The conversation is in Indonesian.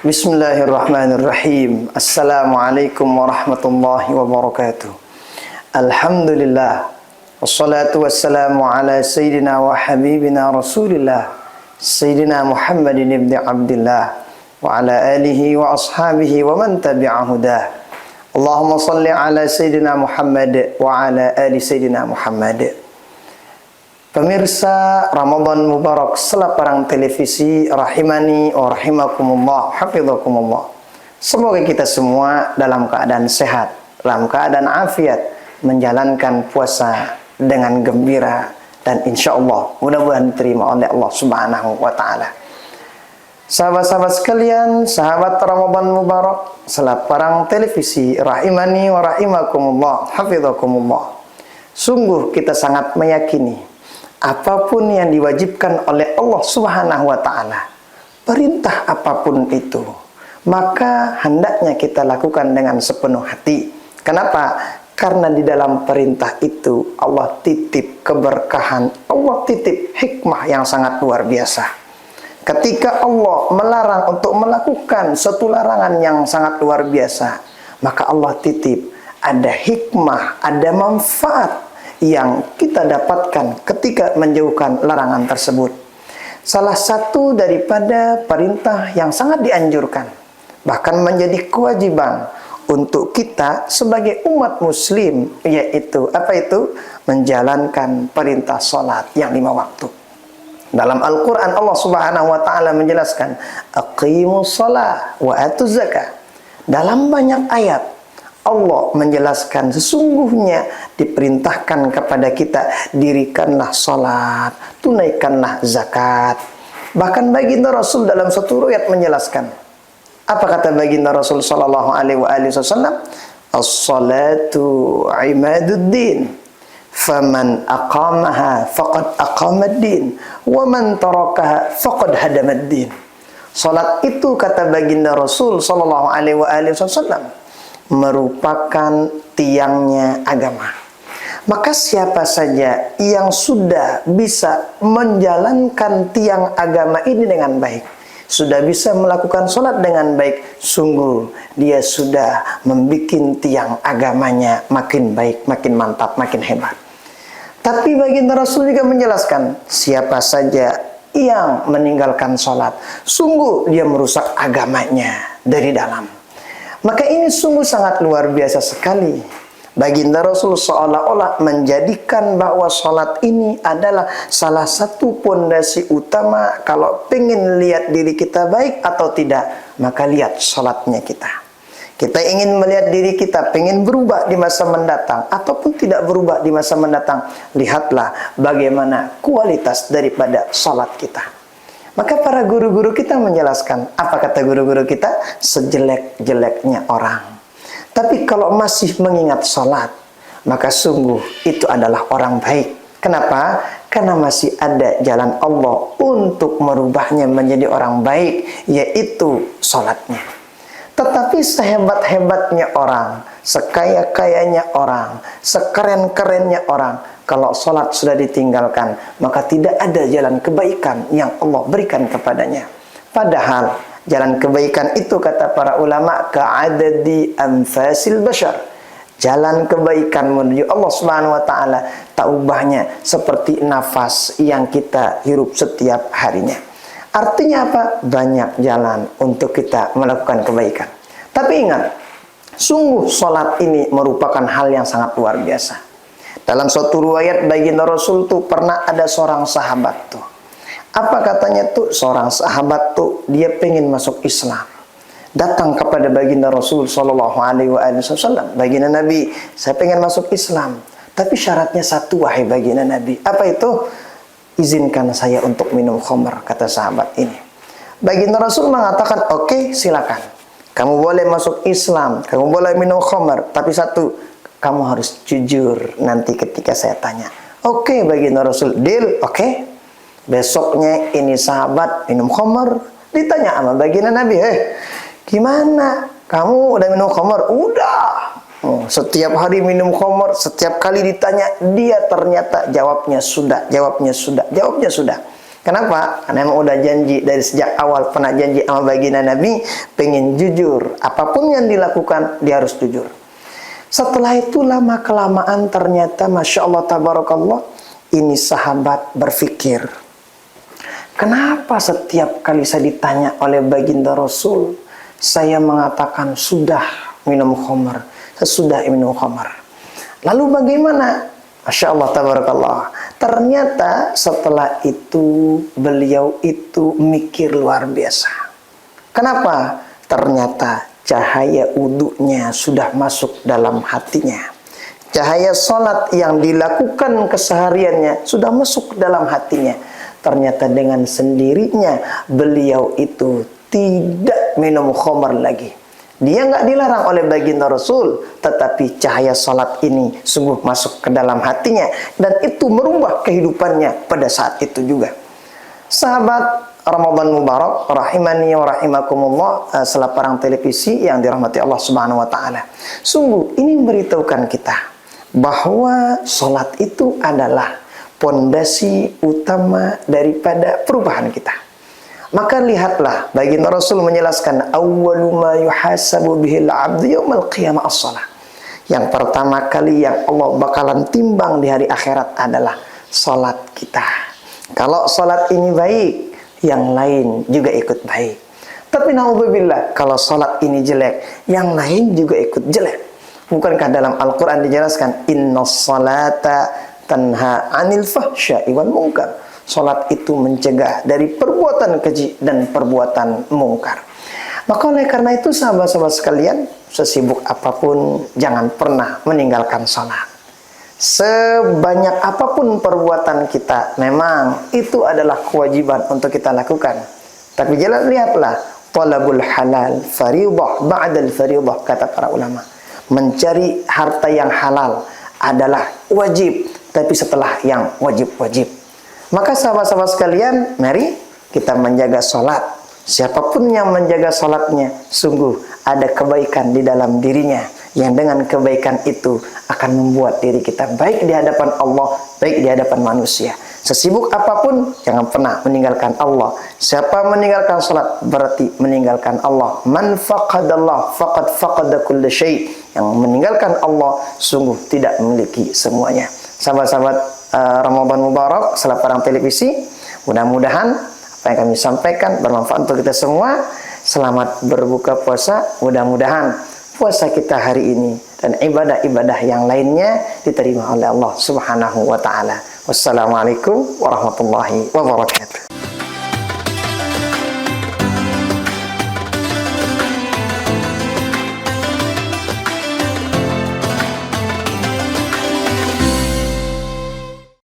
Bismillahirrahmanirrahim. Assalamualaikum warahmatullahi wabarakatuh. Alhamdulillah. Wassalatu wassalamu ala sayyidina wa habibina Rasulillah Sayyidina Muhammadin ibn Abdillah wa ala alihi wa ashabihi wa man tabi'ahudah. Allahumma salli ala sayyidina Muhammad wa ala ali sayyidina Muhammad. Pemirsa Ramadan Mubarak selaparang televisi rahimani wa rahimakumullah, hafidhakumullah. Semoga kita semua dalam keadaan sehat, dalam keadaan afiat, menjalankan puasa dengan gembira dan insya Allah mudah-mudahan diterima oleh Allah Subhanahu wa Ta'ala. Sahabat-sahabat sekalian, sahabat Ramadan Mubarak selaparang televisi rahimani wa rahimakumullah, hafidhakumullah. Sungguh kita sangat meyakini apapun yang diwajibkan oleh Allah Subhanahu wa Ta'ala, perintah apapun itu, maka hendaknya kita lakukan dengan sepenuh hati. Kenapa? Karena di dalam perintah itu Allah titip keberkahan, Allah titip hikmah yang sangat luar biasa. Ketika Allah melarang untuk melakukan satu larangan yang sangat luar biasa, maka Allah titip ada hikmah, ada manfaat yang kita dapatkan ketika menjauhkan larangan tersebut. Salah satu daripada perintah yang sangat dianjurkan, bahkan menjadi kewajiban untuk kita sebagai umat muslim, yaitu apa itu? Menjalankan perintah salat yang 5 waktu. Dalam Al-Quran Allah Subhanahu wa Ta'ala menjelaskan aqimus shalah wa atuz zakah. Dalam banyak ayat Allah menjelaskan sesungguhnya diperintahkan kepada kita, dirikanlah salat, tunaikanlah zakat. Bahkan baginda Rasul dalam satu riwayat menjelaskan, apa kata baginda Rasul sallallahu alaihi wasallam? As-salatu imaduddin, faman aqamaha faqad aqamad-din, wa man tarakaha faqad hadamad-din. Salat itu kata baginda Rasul sallallahu alaihi wasallam merupakan tiangnya agama. Maka siapa saja yang sudah bisa menjalankan tiang agama ini dengan baik, sudah bisa melakukan sholat dengan baik, sungguh dia sudah membuat tiang agamanya makin baik, makin mantap, makin hebat. Tapi baginda Rasul juga menjelaskan, siapa saja yang meninggalkan sholat, sungguh dia merusak agamanya dari dalam. Maka ini sungguh sangat luar biasa sekali. Baginda Rasul seolah-olah menjadikan bahwa sholat ini adalah salah satu pondasi utama. Kalau pengen lihat diri kita baik atau tidak, maka lihat sholatnya kita. Kita ingin melihat diri kita, pengen berubah di masa mendatang ataupun tidak berubah di masa mendatang, lihatlah bagaimana kualitas daripada sholat kita. Maka para guru-guru kita menjelaskan, apa kata guru-guru kita? Sejelek-jeleknya orang, tapi kalau masih mengingat sholat, maka sungguh itu adalah orang baik. Kenapa? Karena masih ada jalan Allah untuk merubahnya menjadi orang baik, yaitu sholatnya. Tetapi sehebat-hebatnya orang, sekaya-kayanya orang, sekeren-kerennya orang, kalau sholat sudah ditinggalkan, maka tidak ada jalan kebaikan yang Allah berikan kepadanya. Padahal jalan kebaikan itu kata para ulama ka'adadi anfasil bashar. Jalan kebaikan menuju Allah Subhanahu wa Ta'ala tak ubahnya seperti nafas yang kita hirup setiap harinya. Artinya apa? Banyak jalan untuk kita melakukan kebaikan. Tapi ingat, sungguh sholat ini merupakan hal yang sangat luar biasa. Dalam suatu riwayat baginda Rasul tuh pernah ada seorang sahabat tuh. Apa katanya tuh? Seorang sahabat tuh dia pengen masuk Islam. Datang kepada baginda Rasul sallallahu alaihi wasallam. Baginda Nabi, saya pengen masuk Islam, tapi syaratnya satu wahai baginda Nabi. Apa itu? Izinkan saya untuk minum khamr, kata sahabat ini. Baginda Rasul mengatakan, oke, silakan. Kamu boleh masuk Islam, kamu boleh minum khamr, tapi satu, kamu harus jujur nanti ketika saya tanya. Oke, baginda Rasul, deal, oke. Besoknya ini sahabat minum khamr, ditanya sama baginda Nabi, gimana? Kamu udah minum khamr? Udah. Setiap hari minum khamr, setiap kali ditanya, dia ternyata jawabnya sudah, jawabnya sudah, jawabnya sudah. Kenapa? Karena emang udah janji dari sejak awal, pernah janji sama baginda Nabi, pengen jujur. Apapun yang dilakukan, dia harus jujur. Setelah itu lama-kelamaan ternyata Masya Allah Tabarakallah, ini sahabat berpikir, kenapa setiap kali saya ditanya oleh baginda Rasul, saya mengatakan sudah minum khamar, sesudah minum khamar. Lalu bagaimana? Masya Allah Tabarakallah. Ternyata setelah itu beliau itu mikir luar biasa. Kenapa? Ternyata cahaya wudunya sudah masuk dalam hatinya. Cahaya sholat yang dilakukan kesehariannya sudah masuk dalam hatinya. Ternyata dengan sendirinya beliau itu tidak minum khamar lagi. Dia nggak dilarang oleh baginda Rasul, tetapi cahaya salat ini sungguh masuk ke dalam hatinya dan itu merubah kehidupannya pada saat itu juga. Sahabat Ramadan Mubarak, rahimani wa rahimakumullah, selaparang televisi yang dirahmati Allah Subhanahu wa taala. Sungguh ini memberitahukan kita bahwa salat itu adalah pondasi utama daripada perubahan kita. Maka lihatlah, baginda Rasul menjelaskan awwalu ma yuhasabu bihil 'abdu yaumil qiyamah as-shalah. Yang pertama kali yang Allah bakalan timbang di hari akhirat adalah salat kita. Kalau salat ini baik, yang lain juga ikut baik. Tapi naudzubillah, kalau salat ini jelek, yang lain juga ikut jelek. Bukankah dalam Al-Qur'an dijelaskan innas salata tanha 'anil fahsya'i wal munkar. Salat itu mencegah dari perbuatan keji dan perbuatan mungkar. Maka oleh karena itu sahabat-sahabat sekalian, sesibuk apapun jangan pernah meninggalkan salat. Sebanyak apapun perbuatan kita, memang itu adalah kewajiban untuk kita lakukan. Tapi lihatlah, talabul halal fariidah ba'dal fariidah, kata para ulama. Mencari harta yang halal adalah wajib, tapi setelah yang wajib-wajib. Maka sahabat-sahabat sekalian, mari kita menjaga sholat. Siapapun yang menjaga sholatnya, sungguh ada kebaikan di dalam dirinya. Yang dengan kebaikan itu akan membuat diri kita baik di hadapan Allah, baik di hadapan manusia. Sesibuk apapun, jangan pernah meninggalkan Allah. Siapa meninggalkan sholat, berarti meninggalkan Allah. Man faqadallah, faqad faqada kulla syai'. Yang meninggalkan Allah, sungguh tidak memiliki semuanya. Sahabat-sahabat Ramadan Mubarak, selaparang televisi, mudah-mudahan apa yang kami sampaikan bermanfaat untuk kita semua. Selamat berbuka puasa, mudah-mudahan puasa kita hari ini dan ibadah-ibadah yang lainnya diterima oleh Allah Subhanahu wa taala. Wassalamualaikum warahmatullahi wabarakatuh.